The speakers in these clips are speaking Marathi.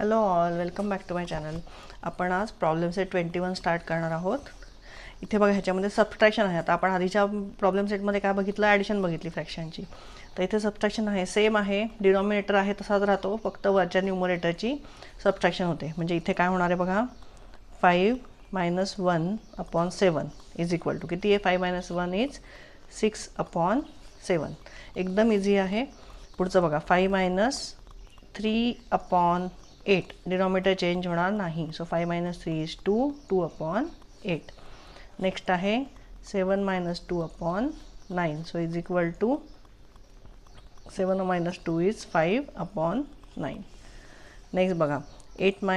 Hello all, welcome back to my channel. आपण आज प्रॉब्लेम सेट 21 स्टार्ट करणार आहोत. इथे बघा, ह्याच्यामध्ये सबट्रॅक्शन आहे. आता आपण आधीच्या प्रॉब्लेम सेटमध्ये काय बघितलं, ॲडिशन बघितली फ्रॅक्शनची. तर इथे सबट्रॅक्शन आहे, सेम आहे, डिनॉमिनेटर आहे तसाच राहतो, फक्त वरच्या न्यूमरेटरची सबट्रॅक्शन होते. म्हणजे इथे काय होणार आहे बघा, 5 - 1/7 इज इक्वल टू किती आहे, 5 - 1 इज 6/7. एकदम इझी आहे. पुढचं बघा, 5 - 3/8. डिनॉमिनेटर चेंज होणार नाही. So 5 - 3 is 2, 2/8. नेक्स्ट आहे 7 - 2/9. So is equal to 7 - 2 is 5/9. Next बघा, 8 -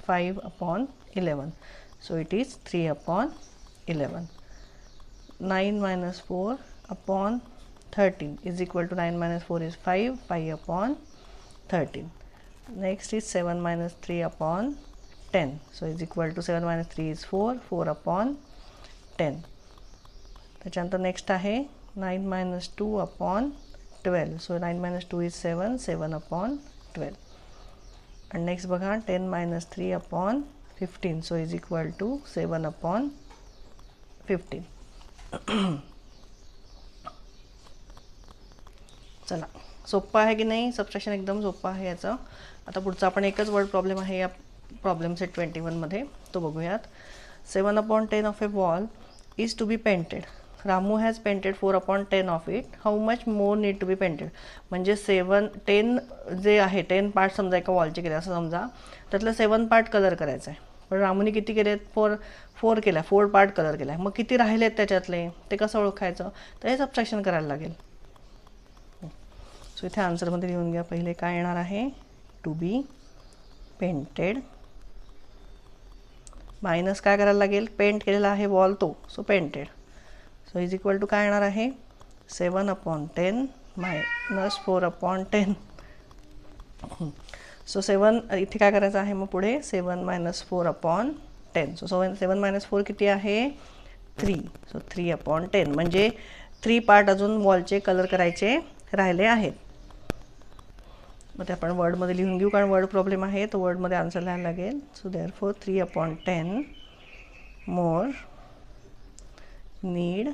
5/11. So it is 3/11. 9 - 4/13 is equal to 9 - 4 is 5, 5/13. Next is 7 - 3/10. So is equal to 7 - 3 is 4, 4/10. त्याच्यानंतर नेक्स्ट आहे 9 - 2/12. So 9 - 2 is 7, 7/12. And next बघा, 10 - 3/15. So is equal to 7/15. चला, सोपं आहे की नाही, सबट्रॅक्शन एकदम सोपं आहे याचं. आता पुढचा आपण एकच वर्ड प्रॉब्लेम आहे या प्रॉब्लेम सेट 21मध्ये, तो बघूयात. 7/10 of a wall is to be painted. Ramu has painted 4/10 of it. How much more need to be painted. म्हणजे 10 जे आहे, 10 पार्ट समजा एका वॉलचे केले असं समजा, त्यातलं 7 पार्ट कलर करायचं आहे. पण रामूने किती केलेत, 4 केल्या, 4 पार्ट कलर केला आहे. मग किती राहिलेत त्याच्यातले, ते कसं ओळखायचं, तर हे सबट्रॅक्शन करायला लागेल. सो इथे आन्सरमध्ये लिहून घ्या. पहिले काय येणार आहे, टू बी पेंटेड मायनस काय करायला लागेल, पेंट केलेला आहे वॉल तो, so painted. So is equal to काय येणार आहे, 7/10 - 4/10. सो 7 इथे काय करायचं आहे, मग पुढे 7 - 4/10. सो 7 - 4 किती आहे, 3. सो 3/10. म्हणजे 3 पार्ट अजून वॉलचे कलर करायचे राहिले आहेत. मग ते आपण वर्डमध्ये लिहून घेऊ, कारण वर्ड प्रॉब्लेम आहे, तर वर्डमध्ये आन्सर लिहायला लागेल. So therefore 3/10 more need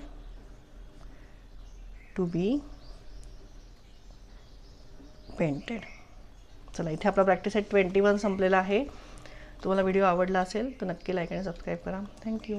to be painted. चला, इथे आपला प्रॅक्टिस सेट 21 संपलेला आहे. तुम्हाला व्हिडिओ आवडला असेल तर नक्की लाईक आणि सबस्क्राईब करा. थँक्यू.